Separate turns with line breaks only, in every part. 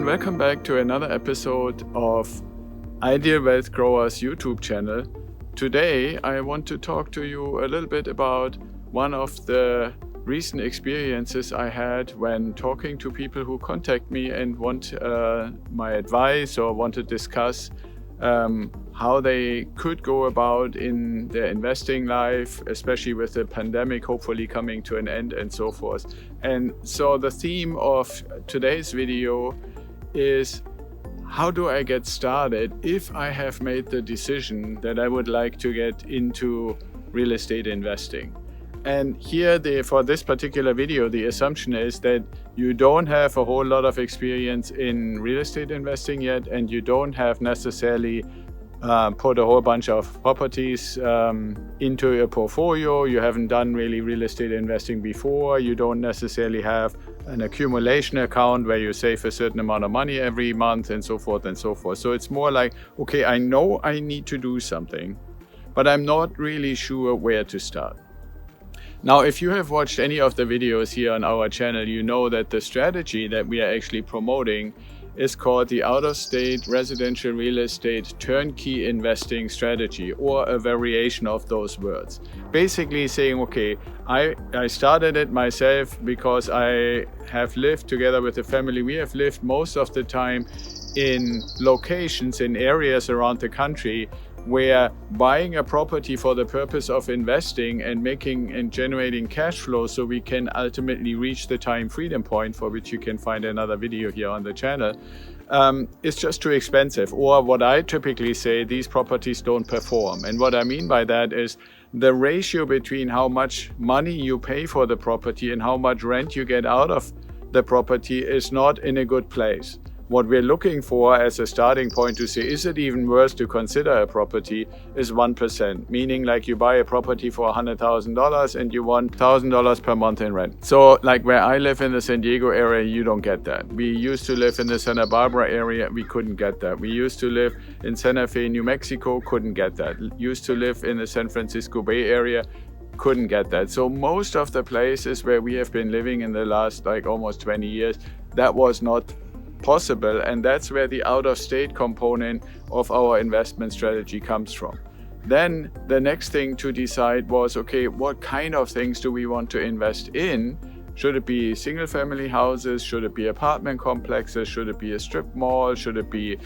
welcome back to another episode of Ideal Wealth Growers YouTube channel. Today I want to talk to you a little bit about one of the recent experiences I had when talking to people who contact me and want my advice or want to discuss how they could go about in their investing life, especially with the pandemic hopefully coming to an end and so forth. And so the theme of today's video is, how do I get started if I have made the decision that I would like to get into real estate investing? And here, for this particular video, the assumption is that you don't have a whole lot of experience in real estate investing yet, and you don't have necessarily put a whole bunch of properties into your portfolio. You haven't done really real estate investing before. You don't necessarily have an accumulation account where you save a certain amount of money every month and so forth and so forth. So it's more like, okay, I know I need to do something, but I'm not really sure where to start. Now, if you have watched any of the videos here on our channel, you know that the strategy that we are actually promoting is called the out-of-state residential real estate turnkey investing strategy, or a variation of those words. Basically saying, okay, I started it myself because I have lived together with the family. We have lived most of the time in locations, in areas around the country where buying a property for the purpose of investing and making and generating cash flow so we can ultimately reach the time freedom point, for which you can find another video here on the channel, is just too expensive. Or what I typically say, these properties don't perform. And what I mean by that is the ratio between how much money you pay for the property and how much rent you get out of the property is not in a good place. What we're looking for as a starting point to say, is it even worth to consider a property, is 1%. Meaning, like, you buy a property for $100,000 and you want $1,000 per month in rent. So like where I live in the San Diego area, you don't get that. We used to live in the Santa Barbara area, we couldn't get that. We used to live in Santa Fe, New Mexico, couldn't get that. Used to live in the San Francisco Bay Area, couldn't get that. So most of the places where we have been living in the last almost 20 years, that was not possible, and that's where the out-of-state component of our investment strategy comes from. Then the next thing to decide was, okay, what kind of things do we want to invest in? Should it be single-family houses? Should it be apartment complexes? Should it be a strip mall? Should it be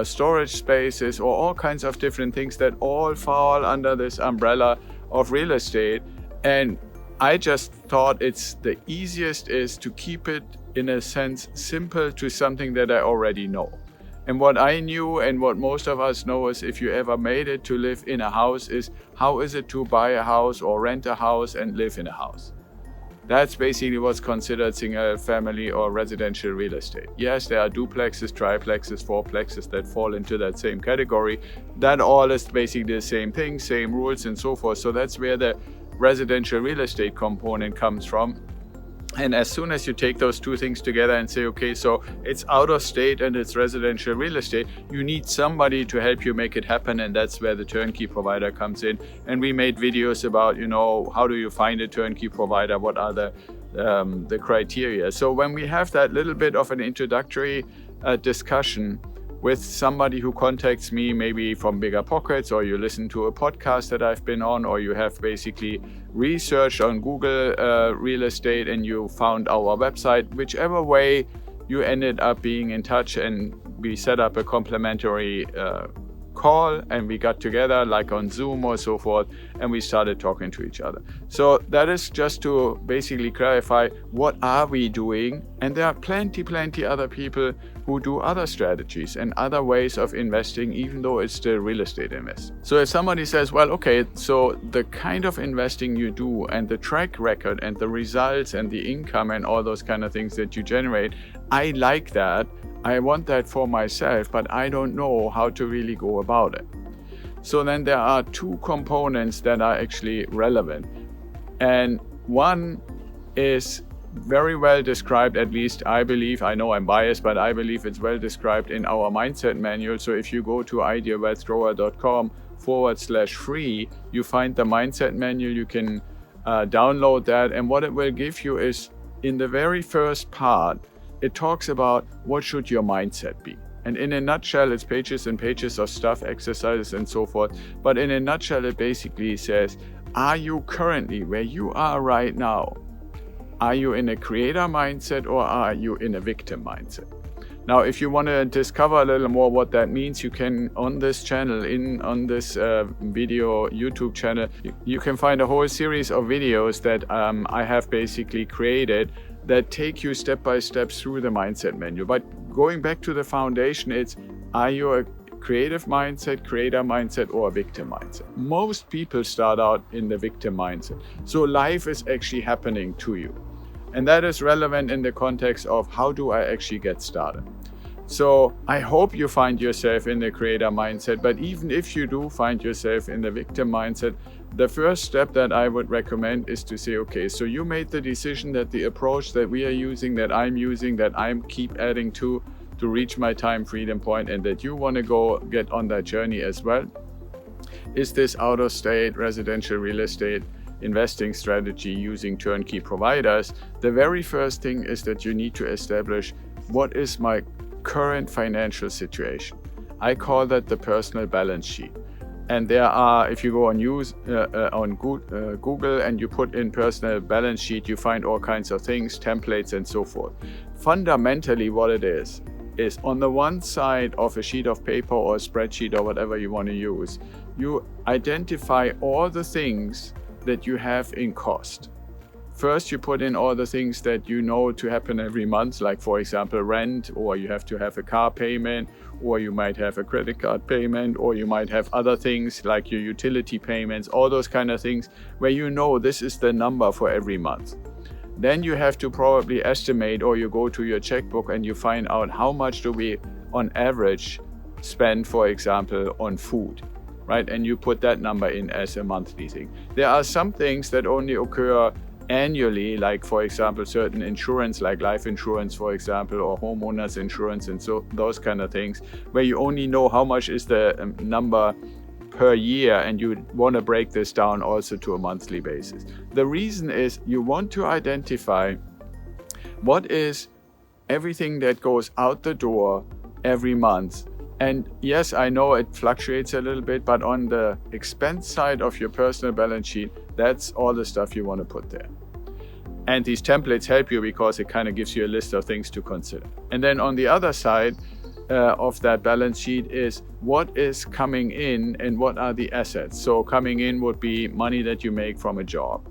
storage spaces, or all kinds of different things that all fall under this umbrella of real estate? And I just thought it's the easiest is to keep it, in a sense, simple to something that I already know. And what I knew, and what most of us know, is if you ever made it to live in a house, is how is it to buy a house or rent a house and live in a house? That's basically what's considered single family or residential real estate. Yes, there are duplexes, triplexes, fourplexes that fall into that same category. That all is basically the same thing, same rules and so forth. So that's where the residential real estate component comes from. And as soon as you take those two things together and say, okay, so it's out of state and it's residential real estate, you need somebody to help you make it happen. And that's where the turnkey provider comes in. And we made videos about, how do you find a turnkey provider? What are the criteria? So when we have that little bit of an introductory discussion with somebody who contacts me, maybe from Bigger Pockets, or you listen to a podcast that I've been on, or you have basically researched on Google real estate and you found our website, whichever way you ended up being in touch, and we set up a complimentary call and we got together like on Zoom or so forth, and we started talking to each other. So that is just to basically clarify, what are we doing? And there are plenty other people who do other strategies and other ways of investing, even though it's still real estate investment. So if somebody says, well, okay, so the kind of investing you do and the track record and the results and the income and all those kind of things that you generate, I like that. I want that for myself, but I don't know how to really go about it. So then there are two components that are actually relevant. And one is very well described, at least I believe. I know I'm biased, but I believe it's well described in our mindset manual. So if you go to idealwealthgrower.com/free, you find the mindset manual. You can download that. And what it will give you is, in the very first part, it talks about what should your mindset be. And in a nutshell, it's pages and pages of stuff, exercises and so forth. But in a nutshell, it basically says, are you currently where you are right now? Are you in a creator mindset or are you in a victim mindset? Now, if you want to discover a little more what that means, you can, on this channel, on this video YouTube channel, you can find a whole series of videos that I have basically created that take you step by step through the mindset menu. But going back to the foundation, it's, are you a creative mindset, creator mindset, or a victim mindset? Most people start out in the victim mindset. So life is actually happening to you. And that is relevant in the context of how do I actually get started. So I hope you find yourself in the creator mindset, but even if you do find yourself in the victim mindset, the first step that I would recommend is to say, okay, so you made the decision that the approach that we are using, that I'm using, that I'm keep adding to reach my time freedom point, and that you want to go get on that journey as well, is this out-of-state residential real estate investing strategy using turnkey providers. The very first thing is that you need to establish what is my current financial situation. I call that the personal balance sheet. And there are, if you go on Google and you put in personal balance sheet, you find all kinds of things, templates and so forth. Fundamentally what it is on the one side of a sheet of paper or a spreadsheet or whatever you want to use, you identify all the things that you have in cost. First, you put in all the things that you know to happen every month, like for example, rent, or you have to have a car payment, or you might have a credit card payment, or you might have other things like your utility payments, all those kind of things where you know this is the number for every month. Then you have to probably estimate, or you go to your checkbook and you find out how much do we on average spend, for example, on food, right? And you put that number in as a monthly thing. There are some things that only occur annually, like for example certain insurance, like life insurance for example, or homeowners insurance, and so those kind of things where you only know how much is the number per year, and you want to break this down also to a monthly basis. The reason is you want to identify what is everything that goes out the door every month. And yes, I know it fluctuates a little bit, but on the expense side of your personal balance sheet, that's all the stuff you want to put there. And these templates help you because it kind of gives you a list of things to consider. And then on the other side of that balance sheet is what is coming in and what are the assets. So coming in would be money that you make from a job,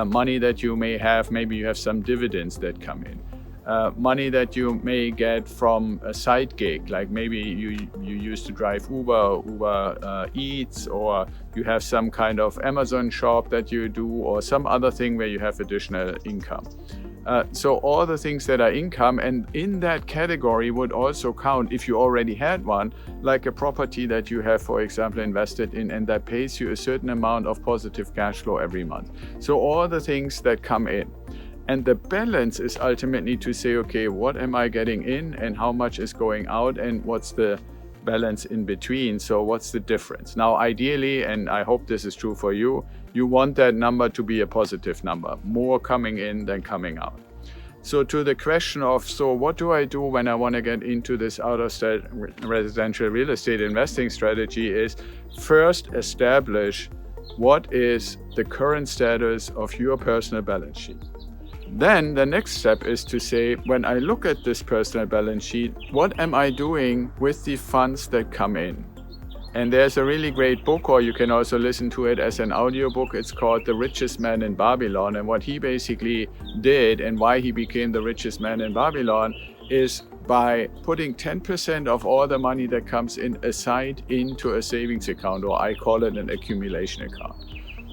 money that you may have, maybe you have some dividends that come in. Money that you may get from a side gig, like maybe you used to drive Uber Eats, or you have some kind of Amazon shop that you do, or some other thing where you have additional income. So all the things that are income, and in that category would also count if you already had one, like a property that you have, for example, invested in, and that pays you a certain amount of positive cash flow every month. So all the things that come in. And the balance is ultimately to say, okay, what am I getting in and how much is going out, and what's the balance in between? So what's the difference? Now, ideally, and I hope this is true for you, you want that number to be a positive number, more coming in than coming out. So to the question of, so what do I do when I want to get into this out-of-state residential real estate investing strategy is first establish what is the current status of your personal balance sheet. Then the next step is to say, when I look at this personal balance sheet, what am I doing with the funds that come in? And there's a really great book, or you can also listen to it as an audiobook. It's called The Richest Man in Babylon. And what he basically did and why he became the richest man in Babylon is by putting 10% of all the money that comes in aside into a savings account, or I call it an accumulation account.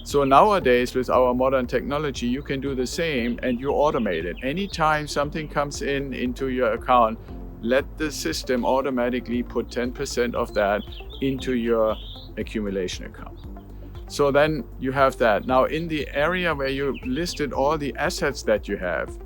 So nowadays, with our modern technology, you can do the same and you automate it. Anytime something comes into your account, let the system automatically put 10% of that into your accumulation account. So then you have that. Now, in the area where you listed all the assets that you have,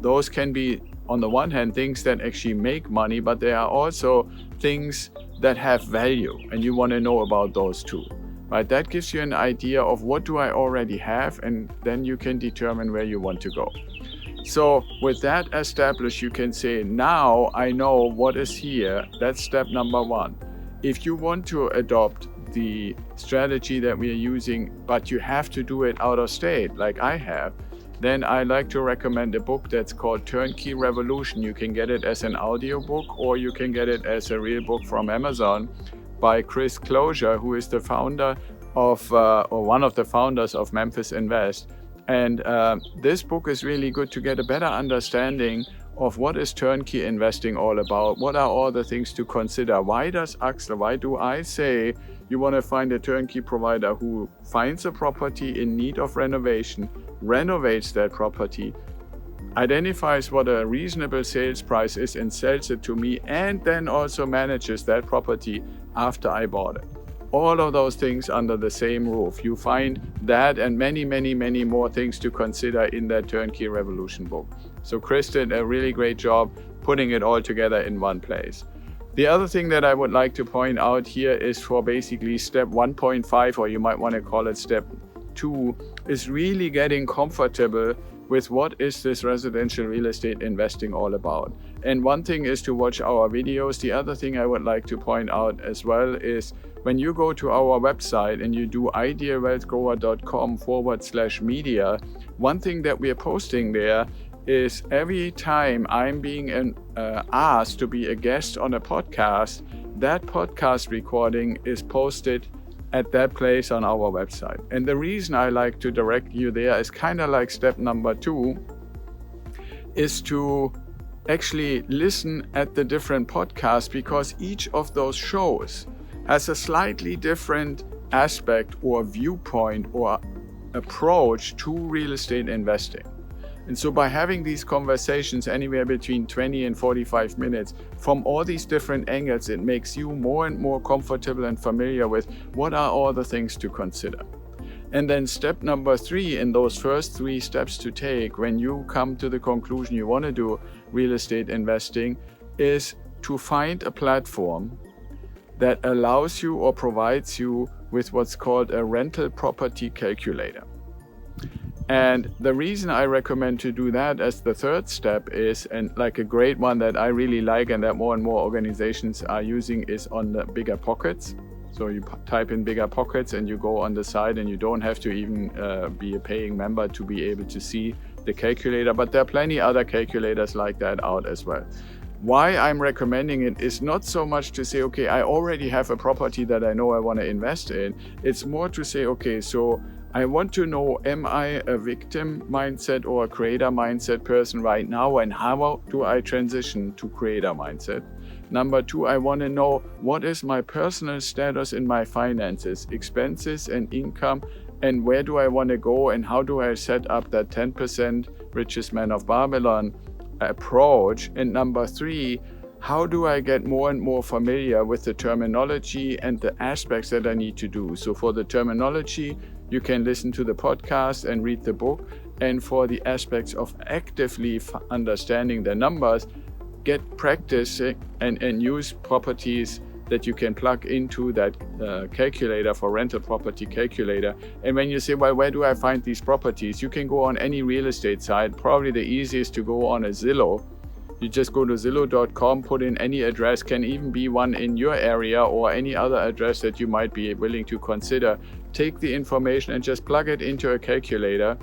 those can be, on the one hand, things that actually make money, but there are also things that have value, and you want to know about those too. Right, that gives you an idea of what do I already have, and then you can determine where you want to go. So with that established, you can say, now I know what is here. That's step number one. If you want to adopt the strategy that we are using, but you have to do it out of state, like I have, then I like to recommend a book that's called Turnkey Revolution. You can get it as an audiobook, or you can get it as a real book from Amazon by Chris Closure, who is the founder of, or one of the founders of Memphis Invest. And this book is really good to get a better understanding of what is turnkey investing all about. What are all the things to consider? Why do I say you want to find a turnkey provider who finds a property in need of renovation, renovates that property, identifies what a reasonable sales price is and sells it to me, and then also manages that property after I bought it? All of those things under the same roof. You find that and many, many, many more things to consider in that Turnkey Revolution book. So Chris did a really great job putting it all together in one place. The other thing that I would like to point out here is for basically step 1.5, or you might want to call it step 2, is really getting comfortable with what is this residential real estate investing all about. And one thing is to watch our videos. The other thing I would like to point out as well is when you go to our website and you do idealwealthgrower.com/media, one thing that we are posting there is every time I'm being asked to be a guest on a podcast, that podcast recording is posted at that place on our website. And the reason I like to direct you there is kind of like step number 2, is to actually listen at the different podcasts, because each of those shows has a slightly different aspect or viewpoint or approach to real estate investing. And so by having these conversations anywhere between 20 and 45 minutes from all these different angles, it makes you more and more comfortable and familiar with what are all the things to consider. And then step number 3 in those first 3 steps to take when you come to the conclusion you want to do real estate investing is to find a platform that allows you or provides you with what's called a rental property calculator. And the reason I recommend to do that as the third step is, and like a great one that I really like and that more and more organizations are using, is on the Bigger Pockets. So you type in Bigger Pockets and you go on the site, and you don't have to even be a paying member to be able to see the calculator, but there are plenty other calculators like that out as well. Why I'm recommending it is not so much to say, okay, I already have a property that I know I want to invest in. It's more to say, okay, so I want to know, am I a victim mindset or a creator mindset person right now, and how do I transition to creator mindset? Number 2, I want to know what is my personal status in my finances, expenses and income, and where do I want to go, and how do I set up that 10% richest man of Babylon approach? And number 3, how do I get more and more familiar with the terminology and the aspects that I need to do? So for the terminology, you can listen to the podcast and read the book. And for the aspects of actively understanding the numbers, get practice and use properties that you can plug into that calculator for rental property calculator. And when you say, well, where do I find these properties? You can go on any real estate site. Probably the easiest to go on a Zillow. You just go to Zillow.com, put in any address, can even be one in your area or any other address that you might be willing to consider. Take the information and just plug it into a calculator,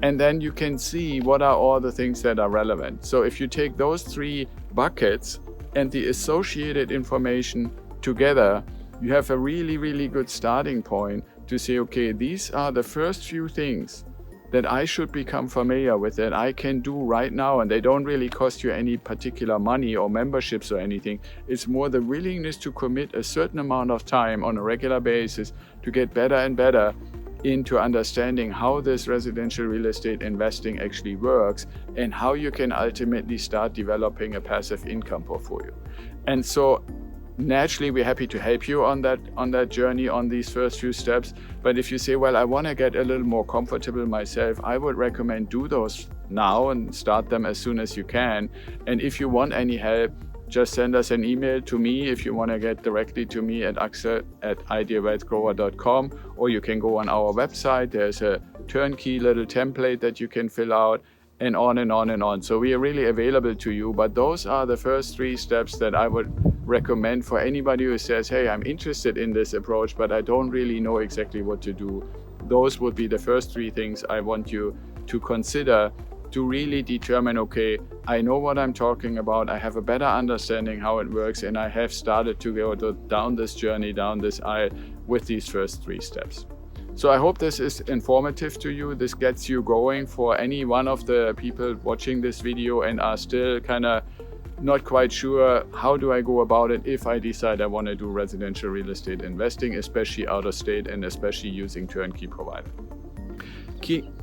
and then you can see what are all the things that are relevant. So if you take those 3 buckets and the associated information together, you have a really, really good starting point to say, okay, these are the first few things that I should become familiar with, that I can do right now, and they don't really cost you any particular money or memberships or anything. It's more the willingness to commit a certain amount of time on a regular basis to get better and better into understanding how this residential real estate investing actually works and how you can ultimately start developing a passive income portfolio. And so naturally, we're happy to help you on that journey, on these first few steps. But if you say, well, I want to get a little more comfortable myself, I would recommend do those now and start them as soon as you can. And if you want any help, just send us an email to me if you want to get directly to me at axel@idealwealthgrower.com, or you can go on our website. There's a turnkey little template that you can fill out, and on and on and on. So we are really available to you, but those are the first 3 steps that I would recommend for anybody who says, hey, I'm interested in this approach, but I don't really know exactly what to do. Those would be the first 3 things I want you to consider to really determine, okay, I know what I'm talking about, I have a better understanding how it works, and I have started to go down this journey, down this aisle with these first 3 steps. So I hope this is informative to you. This gets you going for any one of the people watching this video and are still kind of not quite sure, how do I go about it if I decide I want to do residential real estate investing, especially out of state and especially using turnkey provider.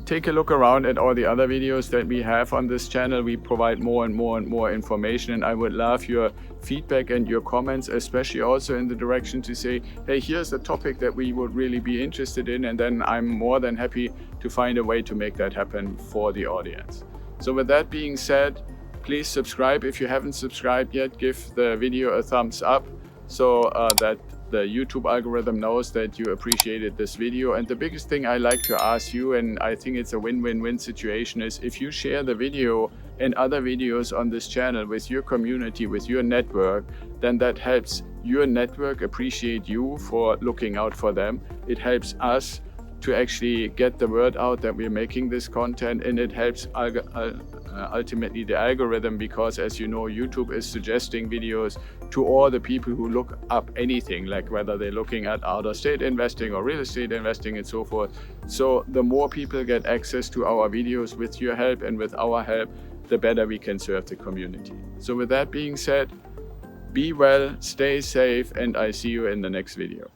Take a look around at all the other videos that we have on this channel. We provide more and more information, and I would love your feedback and your comments, especially also in the direction to say, hey, here's a topic that we would really be interested in, and then I'm more than happy to find a way to make that happen for the audience. So with that being said, please subscribe. If you haven't subscribed yet, give the video a thumbs up so that the YouTube algorithm knows that you appreciated this video. And the biggest thing I like to ask you, and I think it's a win-win-win situation, is if you share the video and other videos on this channel with your community, with your network, then that helps your network appreciate you for looking out for them. It helps us to actually get the word out that we're making this content, and it helps ultimately the algorithm, because as you know, YouTube is suggesting videos to all the people who look up anything, like whether they're looking at out-of-state investing or real estate investing and so forth. So the more people get access to our videos with your help and with our help, the better we can serve the community. So with that being said, be well, stay safe, and I see you in the next video.